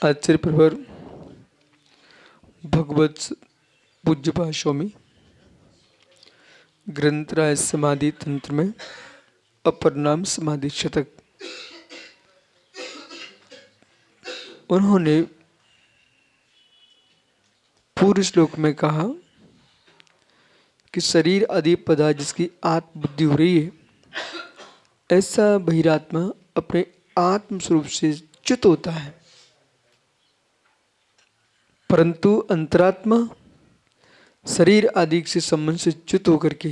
आचार्य प्रवर भगवत पूज्यपाद स्वामी ग्रंथराज समाधि तंत्र में अपर नाम समाधि शतक उन्होंने पूर्व श्लोक में कहा कि शरीर आदि पदार्थ जिसकी आत्म बुद्धि हो रही है, ऐसा बहिरात्मा अपने आत्म स्वरूप से च्युत होता है, परंतु अंतरात्मा शरीर आदि से संबंध से च्युत होकर के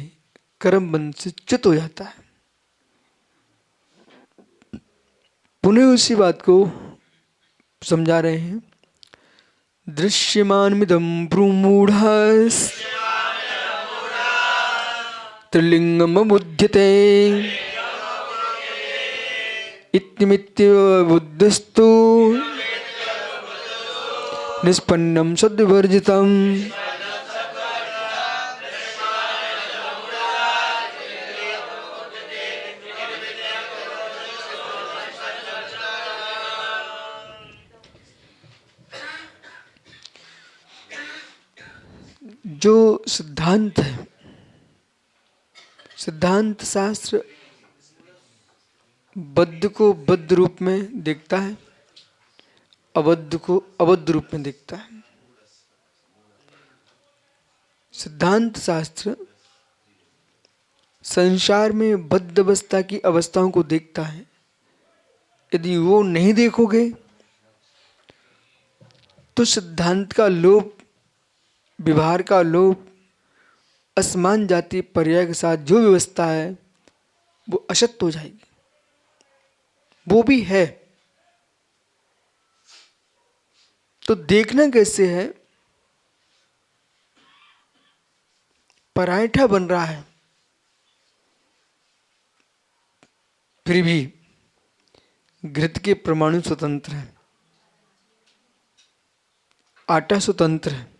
कर्म बंध से च्युत हो जाता है। पुनः उसी बात को समझा रहे हैं। दृश्यमानमिदं ब्रूमूढ़स् त्रिलिंगमबुध्यते इत्यमित्यबुद्धस्तु निष्पन्नं सद्विवर्जितम्। जो सिद्धांत है, सिद्धांत शास्त्र बद्ध को बद्ध रूप में देखता है, अबद्ध को अबद्ध रूप में देखता है। सिद्धांत शास्त्र संसार में बद्ध अवस्था की अवस्थाओं को देखता है। यदि वो नहीं देखोगे तो सिद्धांत का लोप, व्यवहार का लोप, असमान जाति पर्याय के साथ जो व्यवस्था है वो अशक्त हो जाएगी। वो भी है तो देखना कैसे है? पराठा बन रहा है, फिर भी घृत के परमाणु स्वतंत्र है, आटा स्वतंत्र है।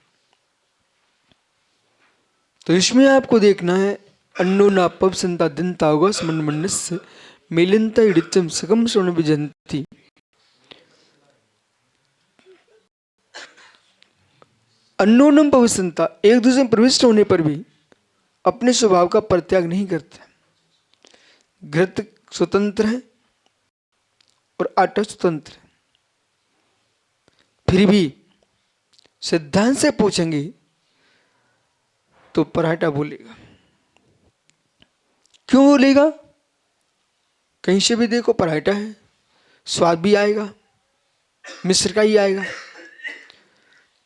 तो इसमें आपको देखना है अन्नो नापव संता दिनता होगा समन्वन्नस्य मिलिंता इडिचम सकम श्रवण विजंती। अन्नोनम पविसंता, एक दूसरे में प्रविष्ट होने पर भी अपने स्वभाव का परित्याग नहीं करते। घृत स्वतंत्र है और आटा स्वतंत्र है, फिर भी सिद्धांत से पूछेंगे तो पराठा बोलेगा। क्यों बोलेगा? कहीं से भी देखो पराठा है, स्वाद भी आएगा, मिश्र का ही आएगा,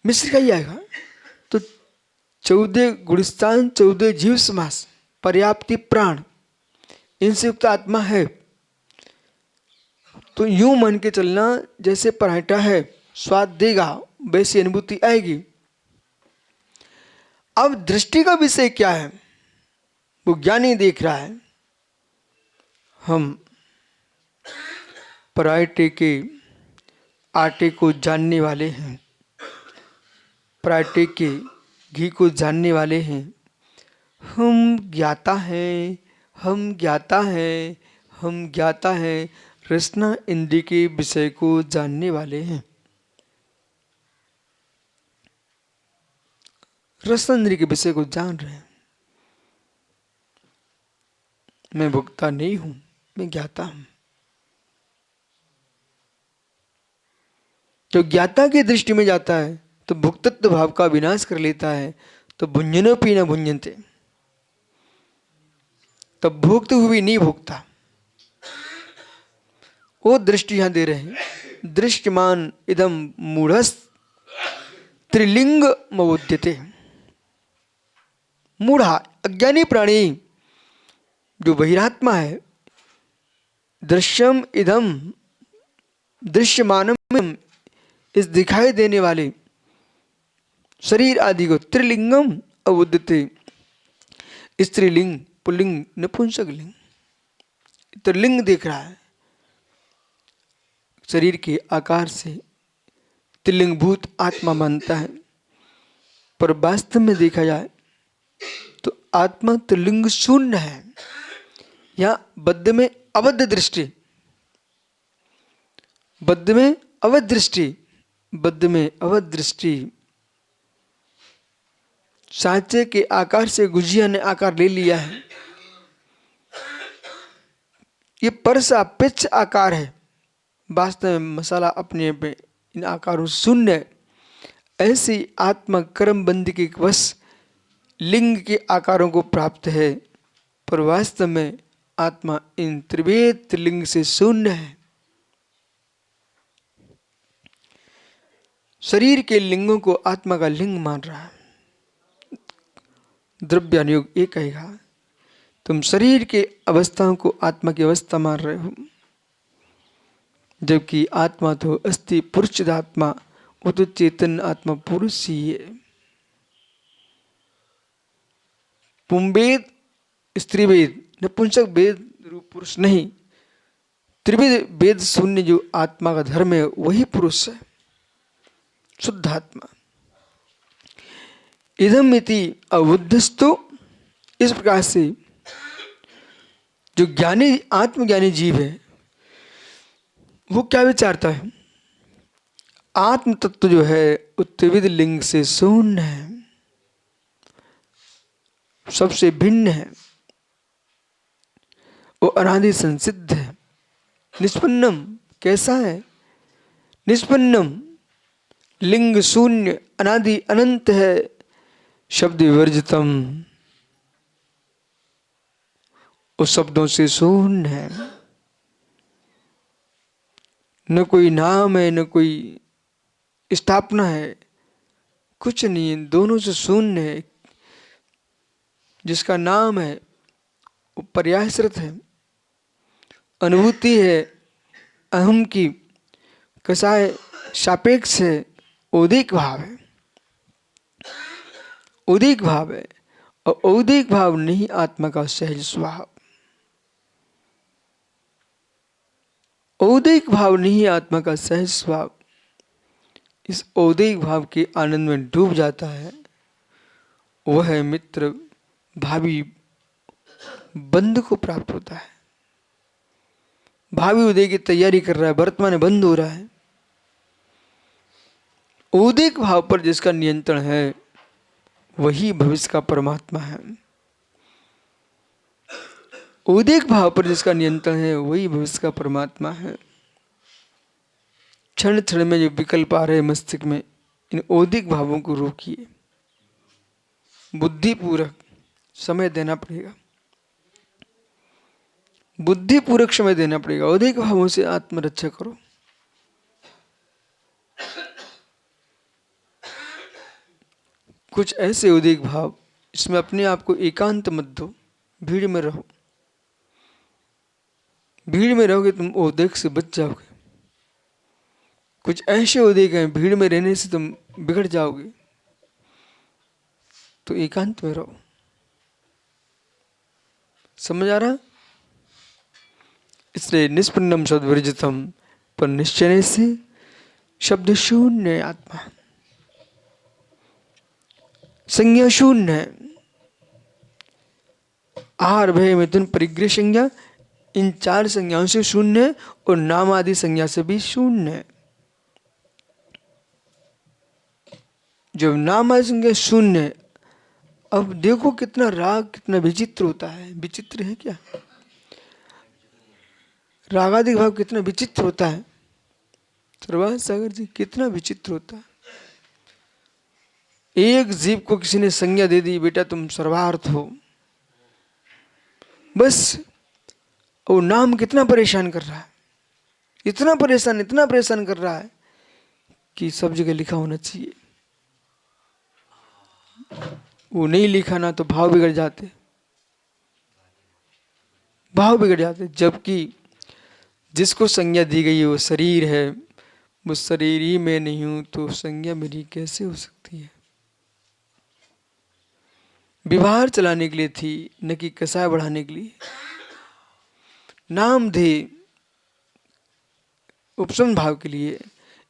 मिश्र का ही आएगा। तो 14 गुणस्थान 14 जीव समास पर्याप्ति प्राण इनसे युक्त आत्मा है। तो यूं मान के चलना जैसे पराठा है, स्वाद देगा, वैसी अनुभूति आएगी। अब दृष्टि का विषय क्या है? वो ज्ञानी देख रहा है। हम पराठे के आटे को जानने वाले हैं, पराठे के घी को जानने वाले हैं। हम ज्ञाता हैं, हम ज्ञाता हैं, हम ज्ञाता हैं। रसना इंद्रिय के विषय को जानने वाले हैं। रसना इंद्रिय के विषय को जान रहे हैं। मैं भोक्ता नहीं हूं, मैं ज्ञाता हूं। जो ज्ञाता की दृष्टि में जाता है तो भुक्तत्व भाव का विनाश कर लेता है। तो भुंजनो पीना भुंजनते, तब भोगते हुए भी नहीं भोगता। वो दृष्टि यहां दे रहे हैं। दृष्टिमान इदम मूढ़स् त्रिलिंग मवोद्यते। मूढ़ा अज्ञानी प्राणी जो बहिरात्मा है, दृश्यम इदम दृश्यमानम इस दिखाई देने वाले शरीर आदि को त्रिलिंगम अवुद्यते। स्त्रीलिंग, पुल्लिंग, नपुंसक लिंग, त्रिलिंग देख रहा है। शरीर के आकार से त्रिलिंगभूत आत्मा मानता है, पर वास्तव में देखा जाए तो आत्मा त्रिलिंग शून्य है। या बद्ध में अबद्ध दृष्टि, बद्ध में अवध दृष्टि, बद्ध में अवध दृष्टि, सांचे के आकार से गुजिया ने आकार ले लिया है। ये परसापेक्ष आकार है, वास्तव में मसाला अपने पे इन आकारों से शून्य है। ऐसी आत्मा कर्म बंदी के वश लिंग के आकारों को प्राप्त है, पर वास्तव में आत्मा इन त्रिवेद लिंग से शून्य है। शरीर के लिंगों को आत्मा का लिंग मान रहा है। द्रव्यानुयोग ये कहेगा, तुम शरीर के अवस्थाओं को आत्मा की अवस्था मान रहे हो, जबकि आत्मा तो अस्थि पुरुष आत्मा, वो तो चेतन आत्मा पुरुष ही है। पुंबेद स्त्रीवेद नपुंसक वेद रूप पुरुष नहीं, त्रिवेद वेद शून्य जो आत्मा का धर्म है वही पुरुष है, शुद्ध आत्मा। इदम इति अबुद्धस्तु, इस प्रकार से जो ज्ञानी आत्मज्ञानी जीव है वो क्या विचारता है? आत्म तत्व जो है वो त्रिविध लिंग से शून्य है, सबसे भिन्न है, वो अनादि संसिद्ध है। निष्पन्नम कैसा है? निष्पन्नम लिंग शून्य अनादि अनंत है, शब्द विवर्जितम उस शब्दों से शून्य है। न कोई नाम है, न कोई स्थापना है, कुछ नहीं है, दोनों से शून्य है। जिसका नाम है वो पर्यायश्रित है, अनुभूति है अहम की, कैसा है? सापेक्ष है, औदिक भाव है, औदिक भाव है, और औदिक भाव नहीं आत्मा का सहज स्वभाव। औदिक भाव नहीं आत्मा का सहज स्वभाव। इस औदिक भाव के आनंद में डूब जाता है, वह है मित्र भावी बंध को प्राप्त होता है। भावी उदय की तैयारी कर रहा है, वर्तमान में बंद हो रहा है। औदिक भाव पर जिसका नियंत्रण है वही भविष्य का परमात्मा है। औदिक भाव पर जिसका नियंत्रण है वही भविष्य का परमात्मा है। क्षण क्षण में जो विकल्प आ रहे मस्तिष्क में, इन औदिक भावों को रोकिए, बुद्धिपूर्वक समय देना पड़ेगा, बुद्धिपूर्वक समय देना पड़ेगा। औदिक भावों से आत्मरक्षा करो। कुछ ऐसे औदिक भाव, इसमें अपने आप को एकांत मत दो, भीड़ में रहो। भीड़ में रहोगे तुम औदिक से बच जाओगे। कुछ ऐसे औदिक हैं भीड़ में रहने से तुम बिगड़ जाओगे, तो एकांत में रहो। समझ आ रहा? इसलिए निष्पन्नम शब्द वर्जितम, पर निश्चय से शब्द शून्य आत्मा, संज्ञा शून्य है। आहार भय मिथुन परिग्रह संज्ञा, इन चार संज्ञाओं से शून्य है, और नाम आदि संज्ञा से भी शून्य है। जब नाम आदि संज्ञा शून्य है, अब देखो कितना राग कितना विचित्र होता है। विचित्र है क्या? रागादिक भाव कितना विचित्र होता है। सर्वान सागर जी, कितना विचित्र होता है। एक जीव को किसी ने संज्ञा दे दी, बेटा तुम सर्वार्थ हो, बस वो नाम कितना परेशान कर रहा है, इतना परेशान कर रहा है कि सब जगह लिखा होना चाहिए। वो नहीं लिखा ना तो भाव बिगड़ जाते, भाव बिगड़ जाते। जबकि जिसको संज्ञा दी गई है वो शरीर है, वो शरीर ही मैं नहीं हूं तो संज्ञा मेरी कैसे हो सकती है? व्यवहार चलाने के लिए थी, न कि कसाय बढ़ाने के लिए। नाम धे उपशम भाव के लिए।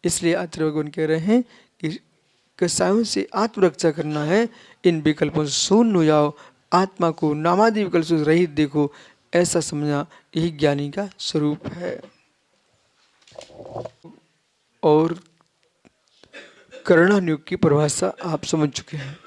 इसलिए आचार्य भगवान कह रहे हैं कि कसायों से आत्मरक्षा करना है, इन विकल्पों से शून्य हो जाओ, आत्मा को नामादि विकल्प से रहित देखो, ऐसा समझना यही ज्ञानी का स्वरूप है। और कर्णनियोग की परिभाषा आप समझ चुके हैं।